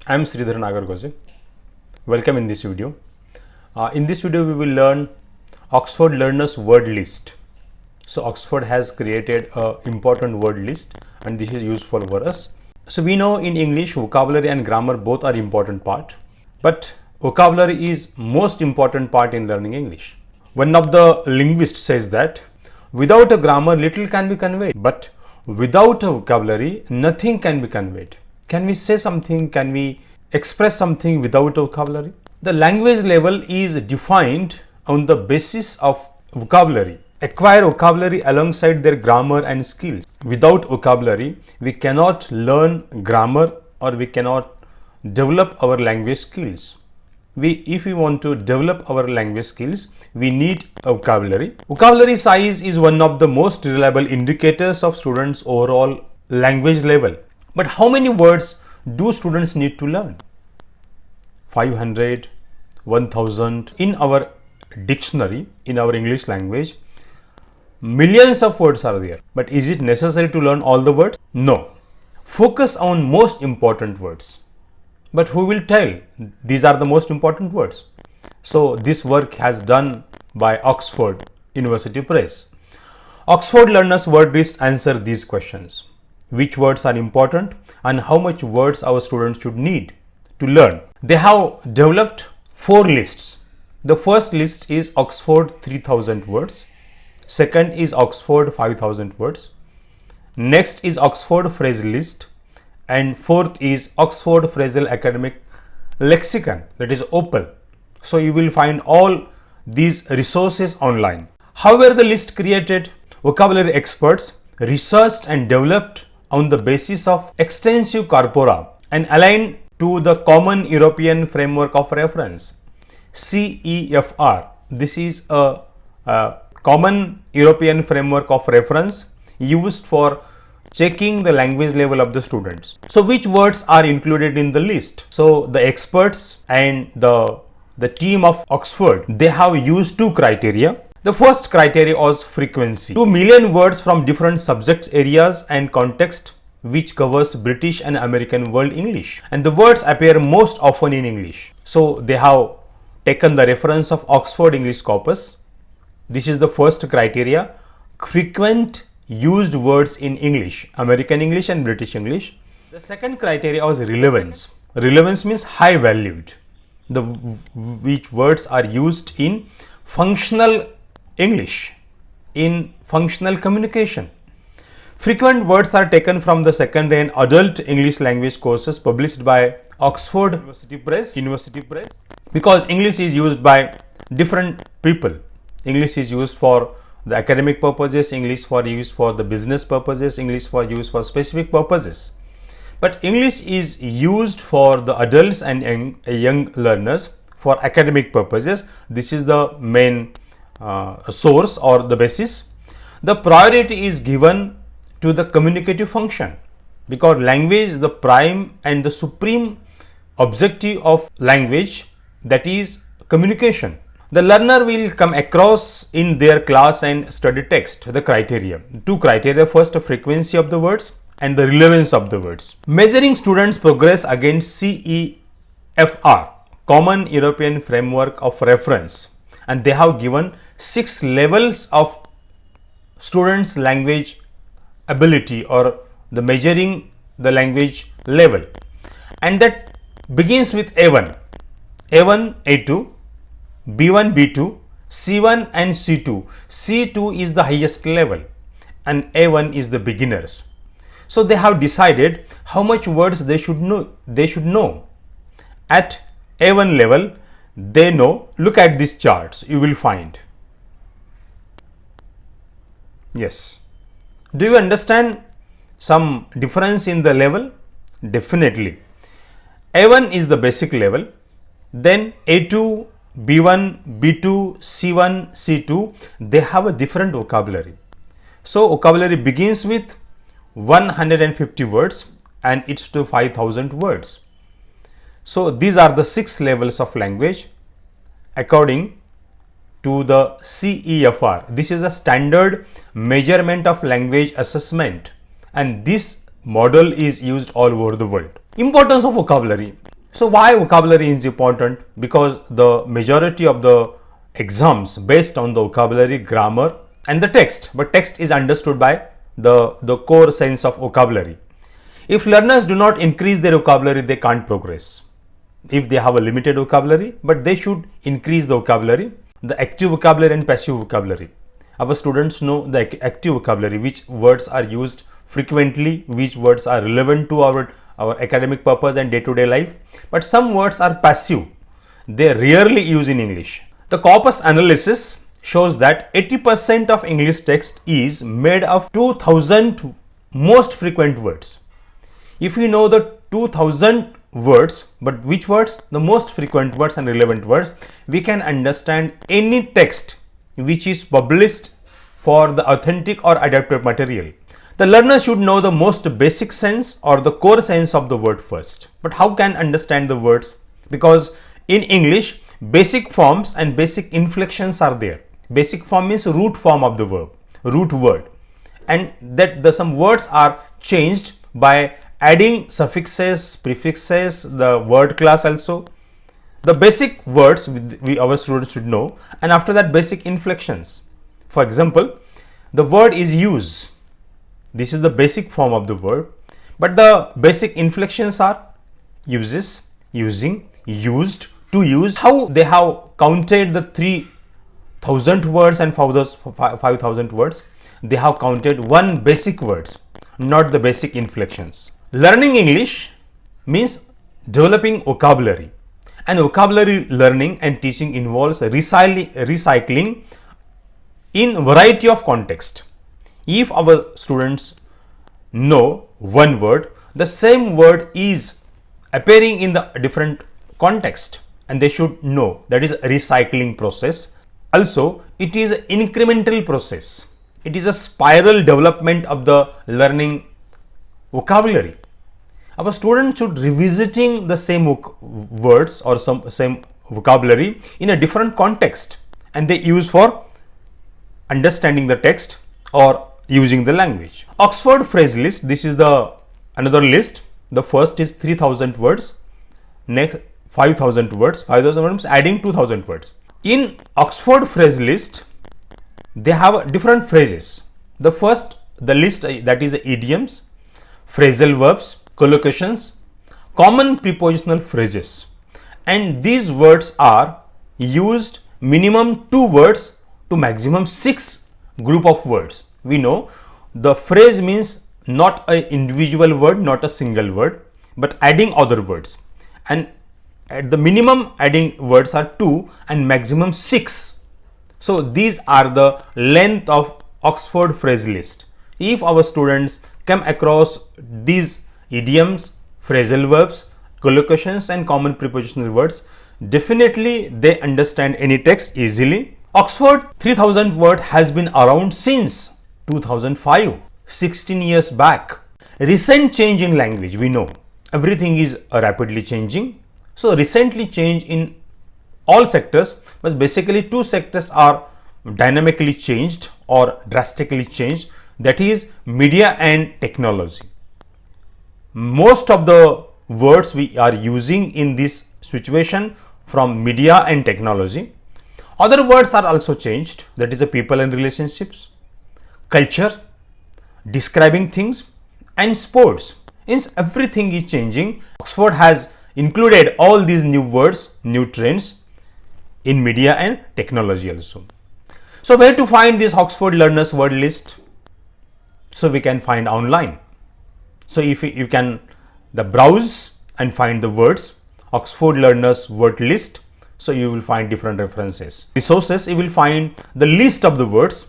I am Sridhar Nagargoje. Welcome in this video. In this video, we will learn Oxford Learners Word List. So Oxford has created an important word list, and this is useful for us. So we know in English, vocabulary and grammar both are important part, but vocabulary is most important part in learning English. One of the linguists says that without a grammar, little can be conveyed, but without a vocabulary, nothing can be conveyed. Can we say something? Can we express something without a vocabulary? The language level is defined on the basis of vocabulary. Acquire vocabulary alongside their grammar and skills. Without vocabulary, we cannot learn grammar or we cannot develop our language skills. If we want to develop our language skills, we need a vocabulary. Vocabulary size is one of the most reliable indicators of students' overall language level. But how many words do students need to learn? 500, 1000. In our dictionary, in our English language, millions of words are there. But is it necessary to learn all the words? No. Focus on most important words. But who will tell these are the most important words? So this work has done by Oxford University Press. Oxford Learners Word List answer these questions. Which words are important and how much words our students should need to learn. They have developed 4 lists. The first list is Oxford 3000 words. Second is Oxford 5000 words. Next is Oxford phrase list. And fourth is Oxford Phrasal Academic Lexicon, that is OPAL. So you will find all these resources online. However, the list created vocabulary experts researched and developed on the basis of extensive corpora and aligned to the Common European Framework of Reference, CEFR. This is a Common European Framework of Reference used for checking the language level of the students. So which words are included in the list? So the experts and the team of Oxford, they have used 2 criteria. The first criteria was frequency. 2 million words from different subject areas and context which covers British and American World English. And the words appear most often in English. So they have taken the reference of Oxford English Corpus. This is the first criteria. Frequent used words in English, American English and British English. The second criteria was relevance. Relevance means high valued. Which words are used in functional English, in functional communication. Frequent words are taken from the secondary and adult English language courses published by Oxford University Press, because English is used by different people. English is used for the academic purposes, English for use for the business purposes, English for use for specific purposes. But English is used for the adults and young learners for academic purposes. This is the main source or the basis. The priority is given to the communicative function, because language is the prime and the supreme objective of language, that is communication. The learner will come across in their class and study text the criteria. 2 criteria. First, frequency of the words and the relevance of the words. Measuring students' progress against CEFR, Common European Framework of Reference, and they have given 6 levels of students' language ability or the measuring the language level, and that begins with A1, A2, B1, B2, C1 and C2. C2 is the highest level and A1 is the beginners. So they have decided how much words they should know. At A1 level, they know. Look at these charts, you will find. Yes. Do you understand some difference in the level? Definitely. A1 is the basic level, then A2, B1, B2, C1, C2, they have a different vocabulary. So vocabulary begins with 150 words and it's to 5000 words. So these are the 6 levels of language according to the CEFR. This is a standard measurement of language assessment, and this model is used all over the world. Importance of vocabulary. So why vocabulary is important? Because the majority of the exams based on the vocabulary, grammar and the text, but text is understood by the core sense of vocabulary. If learners do not increase their vocabulary, they can't progress. If they have a limited vocabulary, but they should increase the vocabulary, the active vocabulary and passive vocabulary. Our students know the active vocabulary, which words are used frequently, which words are relevant to our academic purpose and day-to-day life, but some words are passive, they rarely use in English. The corpus analysis shows that 80% of English text is made of 2000 most frequent words. If you know the 2000 words, but which words? The most frequent words and relevant words, we can understand any text which is published for the authentic or adapted material. The learner should know the most basic sense or the core sense of the word first. But how can understand the words? Because in English, basic forms and basic inflections are there. Basic form means root form of the verb, root word, and that some words are changed by adding suffixes, prefixes, the word class also. The basic words our students should know, and after that basic inflections. For example, the word is use. This is the basic form of the word, but the basic inflections are uses, using, used, to use. How they have counted the 3000 words and 5000 words? They have counted one basic words, not the basic inflections. Learning English means developing vocabulary, and vocabulary learning and teaching involves recycling in variety of context. If our students know one word, the same word is appearing in the different context, and they should know that is a recycling process. Also, it is an incremental process. It is a spiral development of the learning vocabulary. Our students should revisiting the same words or same vocabulary in a different context, and they use for understanding the text or using the language. Oxford phrase list, this is the another list. The first is 3000 words, next 5000 words, 5000 words adding 2000 words. In Oxford phrase list, they have different phrases. The first, the list that is idioms, phrasal verbs, collocations, common prepositional phrases, and these words are used minimum 2 words to maximum 6 group of words. We know the phrase means not an individual word, not a single word, but adding other words, and at the minimum adding words are 2 and maximum 6. So these are the length of Oxford phrase list. If our students come across these idioms, phrasal verbs, collocations and common prepositional words, definitely they understand any text easily. Oxford 3000 word has been around since 2005, 16 years back. Recent change in language, we know everything is rapidly changing. So recently change in all sectors, but basically 2 sectors are dynamically changed or drastically changed, that is media and technology. Most of the words we are using in this situation from media and technology. Other words are also changed, that is the people and relationships, culture, describing things and sports. Hence everything is changing. Oxford has included all these new words, new trends in media and technology also. So where to find this Oxford learners word list? So we can find online. So if you can browse and find the words Oxford learners word list, so you will find different references. Resources, you will find the list of the words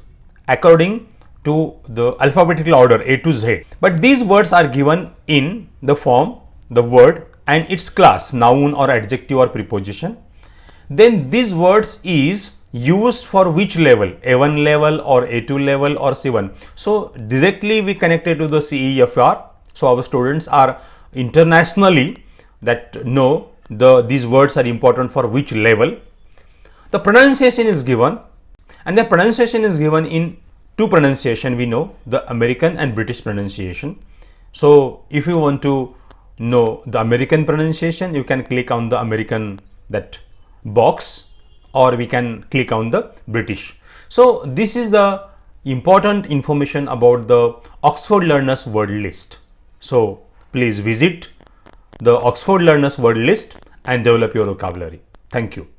according to the alphabetical order A to Z. But these words are given in the form, the word and its class, noun or adjective or preposition. Then these words is used for which level, A1 level or A2 level or C1. So directly we connected to the CEFR. So our students are internationally that know these words are important for which level. The pronunciation is given, and the pronunciation is given in 2 pronunciation. We know the American and British pronunciation. So if you want to know the American pronunciation, you can click on the American that box, or we can click on the British. So this is the important information about the Oxford Learners word list. So please visit the Oxford Learners word list and develop your vocabulary. Thank you.